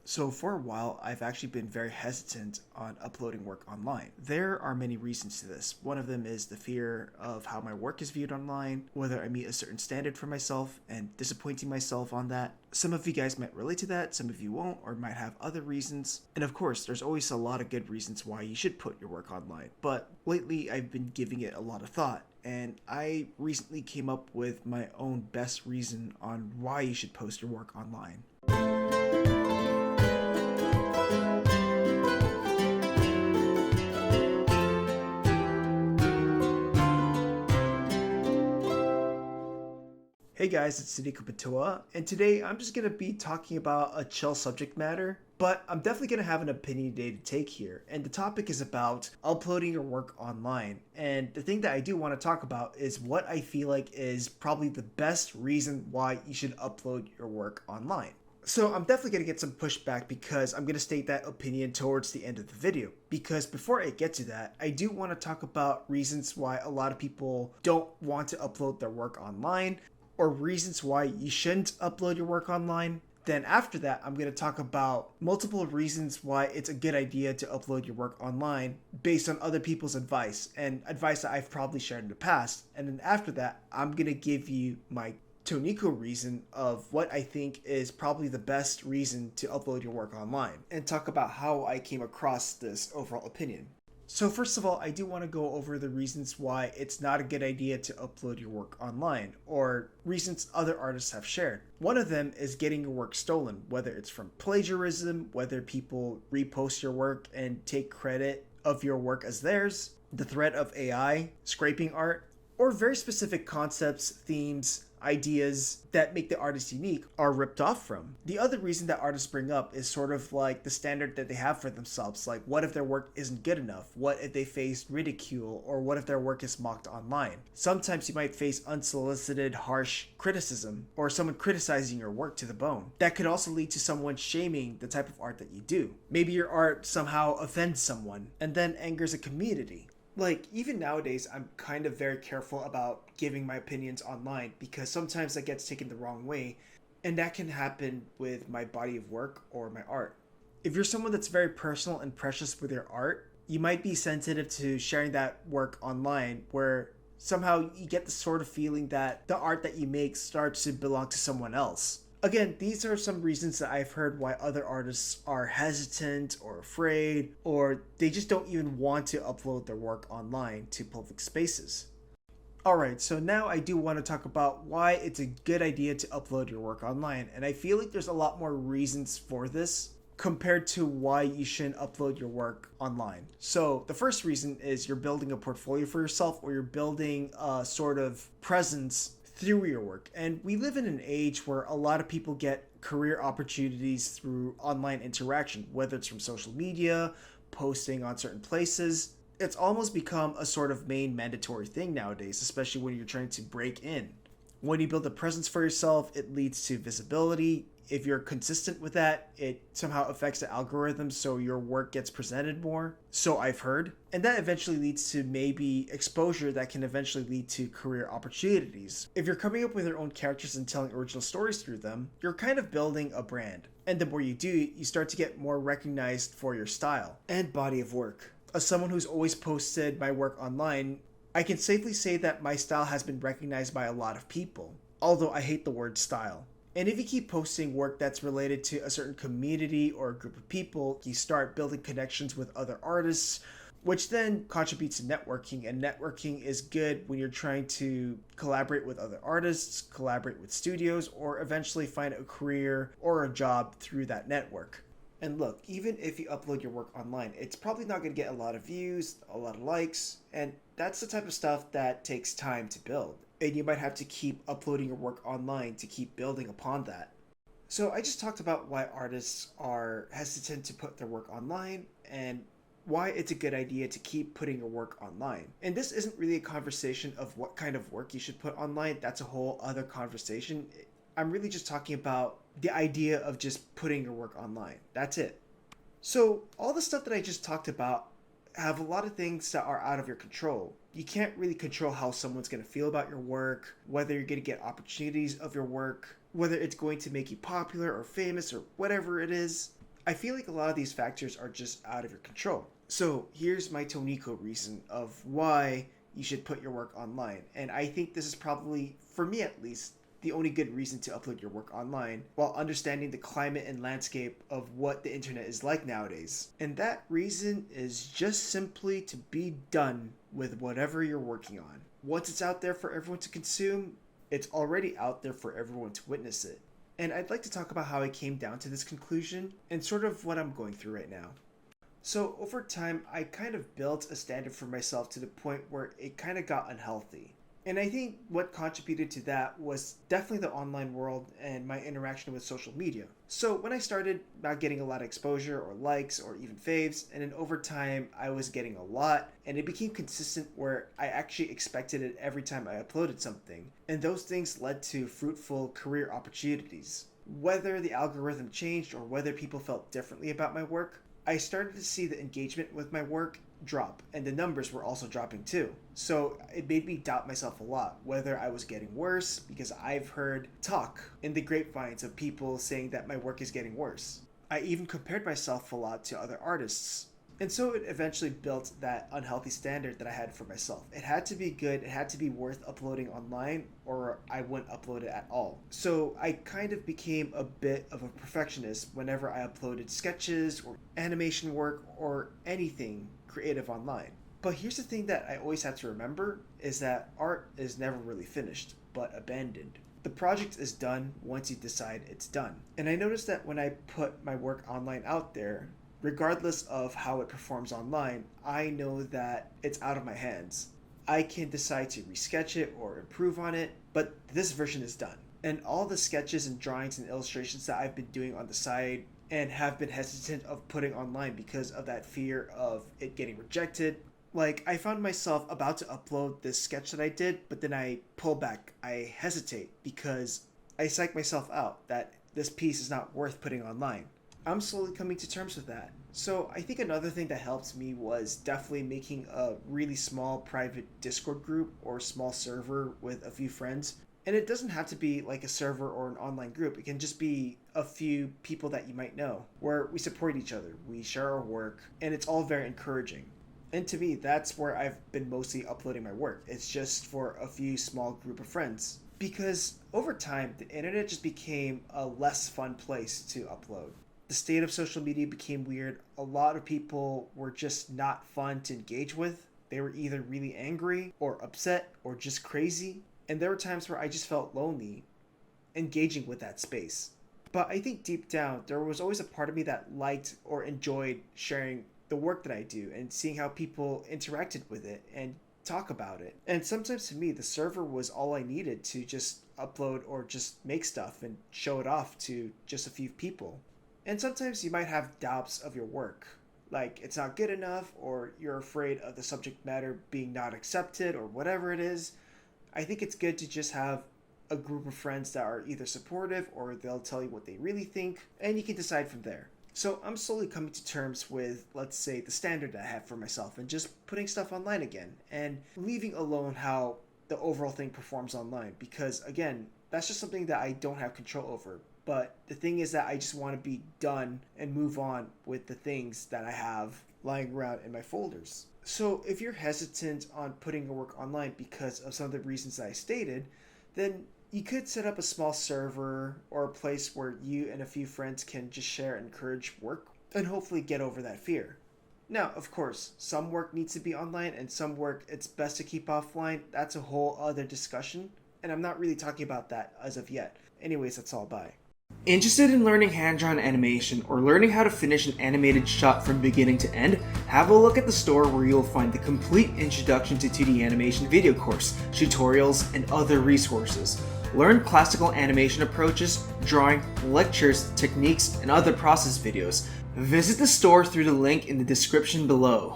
So for a while, I've actually been very hesitant on uploading work online. There are many reasons to this. One of them is the fear of how my work is viewed online, whether I meet a certain standard for myself and disappointing myself on that. Some of you guys might relate to that, some of you won't, or might have other reasons. And of course, there's always a lot of good reasons why you should put your work online. But lately, I've been giving it a lot of thought. And I recently came up with my own best reason on why you should post your work online. Hey guys, it's Sidiko Patua, and today I'm just going to be talking about a chill subject matter, but I'm definitely going to have an opinionated take here. And the topic is about uploading your work online. And the thing that I do want to talk about is what I feel like is probably the best reason why you should upload your work online. So I'm definitely going to get some pushback because I'm going to state that opinion towards the end of the video. Because before I get to that, I do want to talk about reasons why a lot of people don't want to upload their work online, or reasons why you shouldn't upload your work online. Then after that, I'm going to talk about multiple reasons why it's a good idea to upload your work online based on other people's advice and advice that I've probably shared in the past. And then after that, I'm going to give you my Toniko reason of what I think is probably the best reason to upload your work online and talk about how I came across this overall opinion. So first of all, I do want to go over the reasons why it's not a good idea to upload your work online, or reasons other artists have shared. One of them is getting your work stolen, whether it's from plagiarism, whether people repost your work and take credit of your work as theirs, the threat of AI, scraping art, or very specific concepts, themes, ideas that make the artist unique are ripped off from. The other reason that artists bring up is sort of like the standard that they have for themselves. Like, what if their work isn't good enough? What if they face ridicule? Or what if their work is mocked online? Sometimes you might face unsolicited, harsh criticism, or someone criticizing your work to the bone. That could also lead to someone shaming the type of art that you do. Maybe your art somehow offends someone and then angers a community. Like, even nowadays, I'm kind of very careful about giving my opinions online because sometimes that gets taken the wrong way, and that can happen with my body of work or my art. If you're someone that's very personal and precious with your art, you might be sensitive to sharing that work online where somehow you get the sort of feeling that the art that you make starts to belong to someone else. Again, these are some reasons that I've heard why other artists are hesitant or afraid, or they just don't even want to upload their work online to public spaces. Alright, so now I do want to talk about why it's a good idea to upload your work online, and I feel like there's a lot more reasons for this compared to why you shouldn't upload your work online. So the first reason is you're building a portfolio for yourself, or you're building a sort of presence through your work. And we live in an age where a lot of people get career opportunities through online interaction, whether it's from social media, posting on certain places. It's almost become a sort of main mandatory thing nowadays, especially when you're trying to break in. When you build a presence for yourself, it leads to visibility. If you're consistent with that, it somehow affects the algorithm so your work gets presented more. So I've heard. And that eventually leads to maybe exposure that can eventually lead to career opportunities. If you're coming up with your own characters and telling original stories through them, you're kind of building a brand. And the more you do, you start to get more recognized for your style and body of work. As someone who's always posted my work online, I can safely say that my style has been recognized by a lot of people, although I hate the word style. And if you keep posting work that's related to a certain community or a group of people, you start building connections with other artists, which then contributes to networking. And networking is good when you're trying to collaborate with other artists, collaborate with studios, or eventually find a career or a job through that network. And look, even if you upload your work online, it's probably not going to get a lot of views, a lot of likes, and that's the type of stuff that takes time to build. And you might have to keep uploading your work online to keep building upon that. So I just talked about why artists are hesitant to put their work online and why it's a good idea to keep putting your work online. And this isn't really a conversation of what kind of work you should put online. That's a whole other conversation. I'm really just talking about the idea of just putting your work online. That's it. So all the stuff that I just talked about have a lot of things that are out of your control. You can't really control how someone's going to feel about your work, whether you're going to get opportunities of your work, whether it's going to make you popular or famous or whatever it is. I feel like a lot of these factors are just out of your control. So here's my Toniko reason of why you should put your work online. And I think this is probably, for me at least, the only good reason to upload your work online while understanding the climate and landscape of what the internet is like nowadays. And that reason is just simply to be done with whatever you're working on. Once it's out there for everyone to consume, it's already out there for everyone to witness it. And I'd like to talk about how I came down to this conclusion and sort of what I'm going through right now. So over time, I kind of built a standard for myself to the point where it kind of got unhealthy. And I think what contributed to that was definitely the online world and my interaction with social media. So when I started not getting a lot of exposure or likes or even faves, and then over time I was getting a lot, and it became consistent where I actually expected it every time I uploaded something. And those things led to fruitful career opportunities. Whether the algorithm changed or whether people felt differently about my work, I started to see the engagement with my work drop, and the numbers were also dropping too. So it made me doubt myself a lot, whether I was getting worse, because I've heard talk in the grapevines of people saying that my work is getting worse. I even compared myself a lot to other artists. And so it eventually built that unhealthy standard that I had for myself. It had to be good, it had to be worth uploading online, or I wouldn't upload it at all. So I kind of became a bit of a perfectionist whenever I uploaded sketches or animation work or anything creative online. But here's the thing that I always have to remember is that art is never really finished, but abandoned. The project is done once you decide it's done. And I noticed that when I put my work online out there, regardless of how it performs online, I know that it's out of my hands. I can decide to resketch it or improve on it, but this version is done. And all the sketches and drawings and illustrations that I've been doing on the side and have been hesitant of putting online because of that fear of it getting rejected. Like, I found myself about to upload this sketch that I did, but then I pull back. I hesitate because I psych myself out that this piece is not worth putting online. I'm slowly coming to terms with that. So I think another thing that helped me was definitely making a really small private Discord group or small server with a few friends. And it doesn't have to be like a server or an online group. It can just be a few people that you might know, where we support each other, we share our work, and it's all very encouraging. And to me, that's where I've been mostly uploading my work. It's just for a few small group of friends. Because over time, the internet just became a less fun place to upload. The state of social media became weird. A lot of people were just not fun to engage with. They were either really angry or upset or just crazy. And there were times where I just felt lonely engaging with that space. But I think deep down, there was always a part of me that liked or enjoyed sharing the work that I do and seeing how people interacted with it and talk about it. And sometimes to me, the server was all I needed to just upload or just make stuff and show it off to just a few people. And sometimes you might have doubts of your work, like it's not good enough or you're afraid of the subject matter being not accepted or whatever it is. I think it's good to just have a group of friends that are either supportive or they'll tell you what they really think, and you can decide from there. So I'm slowly coming to terms with, let's say, the standard I have for myself and just putting stuff online again and leaving alone how the overall thing performs online, because again, that's just something that I don't have control over. But the thing is that I just want to be done and move on with the things that I have lying around in my folders. So if you're hesitant on putting your work online because of some of the reasons that I stated, then you could set up a small server or a place where you and a few friends can just share and encourage work and hopefully get over that fear. Now, of course, some work needs to be online and some work it's best to keep offline. That's a whole other discussion, and I'm not really talking about that as of yet. Anyways, that's all. Bye. Interested in learning hand-drawn animation or learning how to finish an animated shot from beginning to end? Have a look at the store where you'll find the complete Introduction to 2D Animation video course, tutorials, and other resources. Learn classical animation approaches, drawing, lectures, techniques, and other process videos. Visit the store through the link in the description below.